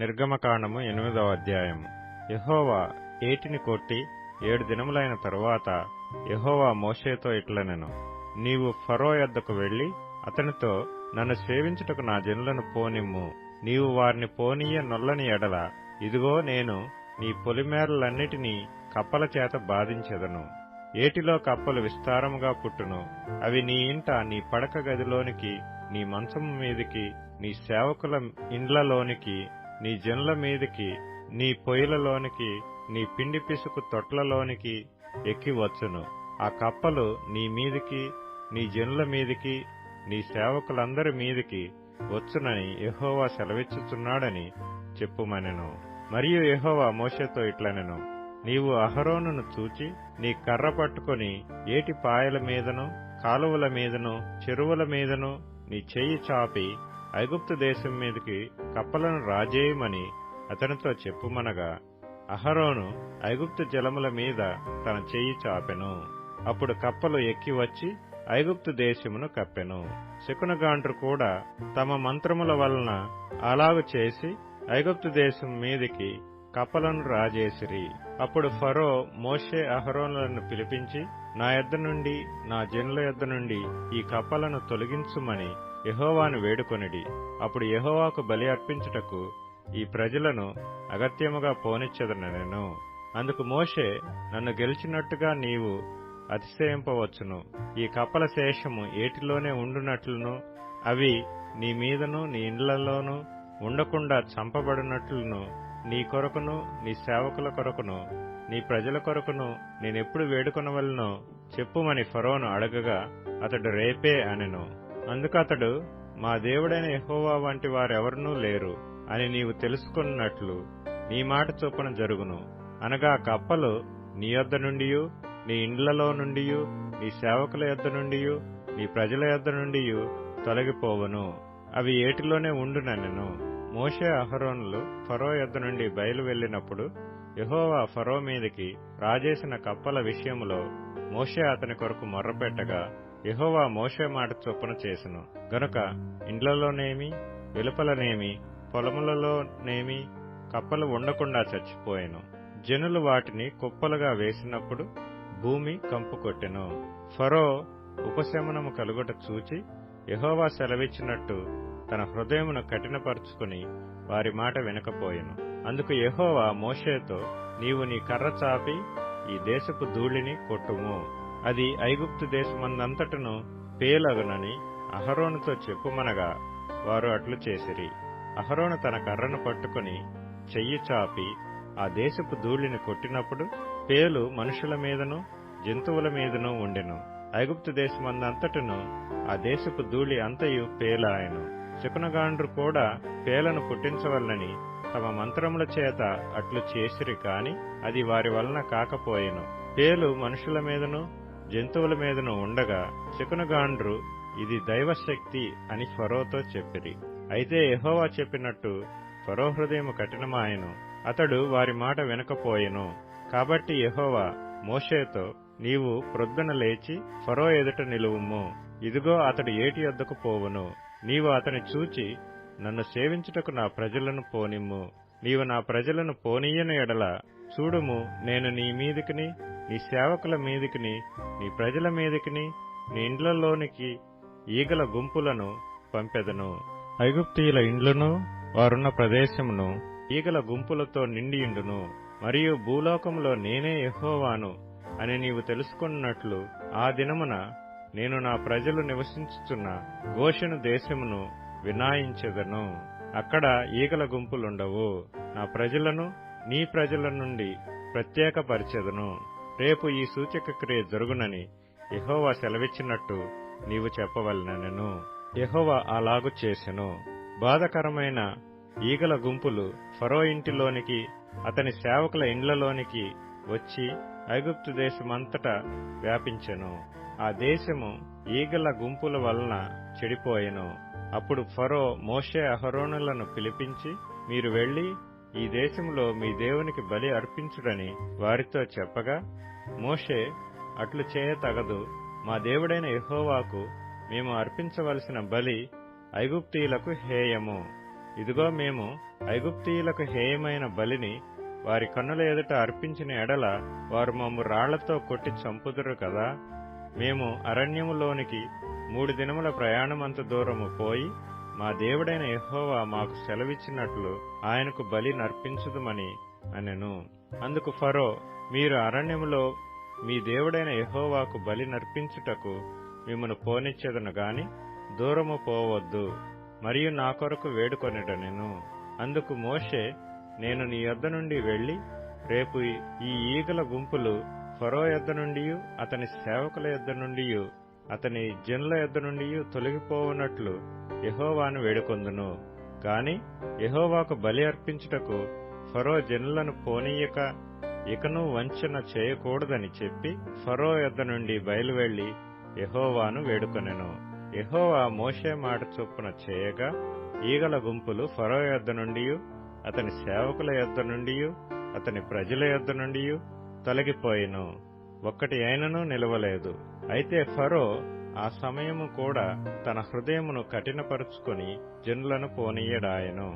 నిర్గమకాండము 8వ అధ్యాయము. యెహోవా ఏటిని కొట్టి 7 దినములైన తరువాత యెహోవా మోషేతో ఇట్లనెను, నీవు ఫరో యొద్దకు వెళ్లి అతనితో, నన్ను సేవించుటకు నా జనులను పోనిమ్ము. నీవు వారిని పోనీయ నొల్లని ఎడల, ఇదిగో నేను నీ పొలిమేరలన్నిటినీ కప్పల చేత బాధించెదను. ఏటిలో కప్పలు విస్తారముగా పుట్టును. అవి నీ ఇంట, నీ పడక గదిలోనికి, నీ మంచము మీదికి, నీ సేవకుల ఇండ్లలోనికి, నీ జనుల మీదికి, నీ పొయ్యిలలోనికి, నీ పిండి పిసుకు తొట్లలోనికి ఎక్కి వచ్చును. ఆ కప్పలు నీ మీదికి, నీ జనుల మీదికి, నీ సేవకులందరి మీదికి వచ్చునని యెహోవా సెలవిచ్చుచున్నాడని చెప్పుమనెను. మరియు యెహోవా మోషేతో ఇట్లనెను, నీవు అహరోనును చూచి నీ కర్ర పట్టుకొని ఏటి పాయల మీదను, కాలువల మీదను, చెరువుల మీదను నీ చెయ్యి చాపి ఐగుప్తు దేశం మీదికి కప్పలను రాజేయమని అతనితో చెప్పుమనగా, అహరోను ఐగుప్తు జలముల మీద తన చెయ్యి చాపెను. అప్పుడు కప్పలు ఎక్కి వచ్చి ఐగుప్తు దేశమును కప్పెను. శకునగాండ్రు కూడా తమ మంత్రముల వలన అలాగు చేసి ఐగుప్తు దేశం మీదికి కప్పలను రాజేసిరి. అప్పుడు ఫరో మోషే అహరోనులను పిలిపించి, నా యొద్ద నుండి, నా జనుల యొద్ద నుండి ఈ కప్పలను తొలగించుమని యెహోవాను వేడుకొనిడి. అప్పుడు యెహోవాకు బలి అర్పించుటకు ఈ ప్రజలను అగత్యముగా పోనిచ్చెదనెను. అందుకు మోషే, నన్ను గెలిచినట్టుగా నీవు అతిశయింపవచ్చును. ఈ కప్పల శేషము ఏటిలోనే ఉండునట్లును, అవి నీ మీదను నీ ఇండ్లలోనూ ఉండకుండా చంపబడినట్లును, నీ కొరకును, నీ సేవకుల కొరకును, నీ ప్రజల కొరకును నేనెప్పుడు వేడుకొనవలెనో చెప్పుమని ఫరోను అడగగా, అతడు రేపే అనెను. అందుకతడు, మా దేవుడైన యెహోవా వంటి వారెవరనూ లేరు అని నీవు తెలుసుకున్నట్లు నీ మాట చొప్పున జరుగును. అనగా కప్పలు నీ యొద్ద నుండియు, నీ ఇండ్లలో నుండియు, నీ సేవకుల యొద్ద నుండియు, నీ ప్రజల యొద్ద నుండియు తొలగిపోవును. అవి ఏటిలోనే ఉండుననెను. మోషే అహరోనులు ఫరో యొద్ద నుండి బయలు వెళ్లినప్పుడు యెహోవా ఫరో మీదికి రాజేసిన కప్పల విషయములో మోషే అతని కొరకు మొర్రపెట్టగా, యెహోవా మోషే మాట చొప్పున చేసెను గనుక ఇండ్లలోనేమి, వెలుపలనేమి, పొలములలోనేమి కప్పలు ఉండకుండా చచ్చిపోయెను. జనులు వాటిని కుప్పలుగా వేసినప్పుడు భూమి కంపు కొట్టెను. ఫరో ఉపశమనము కలుగుట చూచి యెహోవా సెలవిచ్చినట్టు తన హృదయమును కఠినపరుచుకుని వారి మాట వినకపోయెను. అందుకు యెహోవా మోషేతో, నీవు నీ కర్ర చాపి ఈ దేశపు ధూళిని కొట్టుము, అది ఐగుప్తు దేశమందంతటను పేలగునని అహరోనుతో చెప్పుమనగా వారు అట్లు చేసిరి. అహరోను తన కర్రను పట్టుకుని చెయ్యి చాపి ఆ దేశపు ధూళిని కొట్టినప్పుడు పేలు మనుషుల మీదను జంతువుల మీదను ఉండెను. ఐగుప్తు దేశమందంతటను ఆ దేశపు ధూళి అంతయు పేలాయెను. శకునగాండ్రు కూడా పేలను పుట్టించవలనని తమ మంత్రముల చేత అట్లు చేసిరి, కాని అది వారి వలన కాకపోయెను. పేలు మనుషుల మీదను జంతువుల మీదను ఉండగా శకునగాండ్రు, ఇది దైవశక్తి అని ఫరోతో చెప్పిరి. అయితే యెహోవా చెప్పినట్టు ఫరో హృదయము కఠినమాయెను, అతడు వారి మాట వినకపోయెను. కాబట్టి యెహోవా మోషేతో, నీవు ప్రొద్దున లేచి ఫరో ఎదుట నిలువుము. ఇదిగో అతడు ఏటి యొద్దకు పోవును. నీవు అతని చూచి, నన్ను సేవించుటకు నా ప్రజలను పోనిమ్ము. నీవు నా ప్రజలను పోనీయని ఎడల, చూడుము, నేను నీ మీదికిని, నీ సేవకుల మీదికిని, నీ ప్రజల మీదికిని, నీ ఇండ్లలోనికి ఈగల గుంపులను పంపెదను. ఐగుప్తీయుల ఇండ్లను వారున్న ప్రదేశమును ఈగల గుంపులతో నిండియుండును. మరియు భూలోకములో నేనే యెహోవాను అని నీవు తెలుసుకున్నట్లు ఆ దినమున నేను నా ప్రజలు నివసించుచున్న గోషెను దేశమును వినాయించెదను. అక్కడ ఈగల గుంపులుండవు. నా ప్రజలను నీ ప్రజల నుండి ప్రత్యేకపరిచెదను. రేపు ఈ సూచక క్రియ జరుగునని యెహోవా సెలవిచ్చినట్టు నీవు చెప్పవలెనెను. యెహోవా అలాగు చేసెను. బాధకరమైన ఈగల గుంపులు ఫరో ఇంటిలోనికి, అతని సేవకుల ఇండ్లలోనికి వచ్చి ఐగుప్తు దేశమంతటా వ్యాపించెను. ఆ దేశము ఈగల గుంపుల వలన చెడిపోయెను. అప్పుడు ఫరో మోషే అహరోనులను పిలిపించి, మీరు వెళ్లి ఈ దేశంలో మీ దేవునికి బలి అర్పించుడని వారితో చెప్పగా, మోషే, అట్లు చేయతగదు. మా దేవుడైన యెహోవాకు మేము అర్పించవలసిన బలి ఐగుప్తీయులకు హేయము. ఇదిగో మేము ఐగుప్తీయులకు హేయమైన బలిని వారి కన్నుల ఎదుట అర్పించిన ఎడల వారు మమ్ము రాళ్లతో కొట్టి చంపుదురు కదా. మేము అరణ్యములోనికి 3 దినముల ప్రయాణమంత దూరము పోయి మా దేవుడైన యెహోవా మాకు సెలవిచ్చినట్లు ఆయనకు బలి నర్పించుదుమని అనెను. అందుకు ఫరో, మీరు అరణ్యములో మీ దేవుడైన యెహోవాకు బలి నర్పించుటకు మిమ్మను పోనిచ్చెదను గాని దూరము పోవద్దు, మరియు నా కొరకు వేడుకొనిడనెను. అందుకు మోషే, నేను నీ యొద్ద నుండి వెళ్లి రేపు ఈ ఈగల గుంపులు ఫరో యొద్ద నుండి అతని సేవకుల యొద్ద నుండి అతని జనుల యొద్ద నుండి తొలగిపోవునట్లు యెహోవాను వేడుకొందును. గాని యెహోవాకు బలి అర్పించుటకు ఫరో జనులను పోనీయక ఇకను వంచన చేయకూడదని చెప్పి ఫరో యొద్ద నుండి బయలువెళ్లి యెహోవాను వేడుకొనెను. యెహోవా మోషే మాట చొప్పున చేయగా ఈగల గుంపులు ఫరో యొద్ద నుండి అతని సేవకుల యొద్ద నుండి అతని ప్రజల యొద్ద నుండి తొలగిపోయెను, ఒక్కటి అయినను నిలవలేదు. అయితే ఫరో ఆ సమయము కూడా తన హృదయమును కఠినపరుచుకొని జనులను పోనీయడాయెను.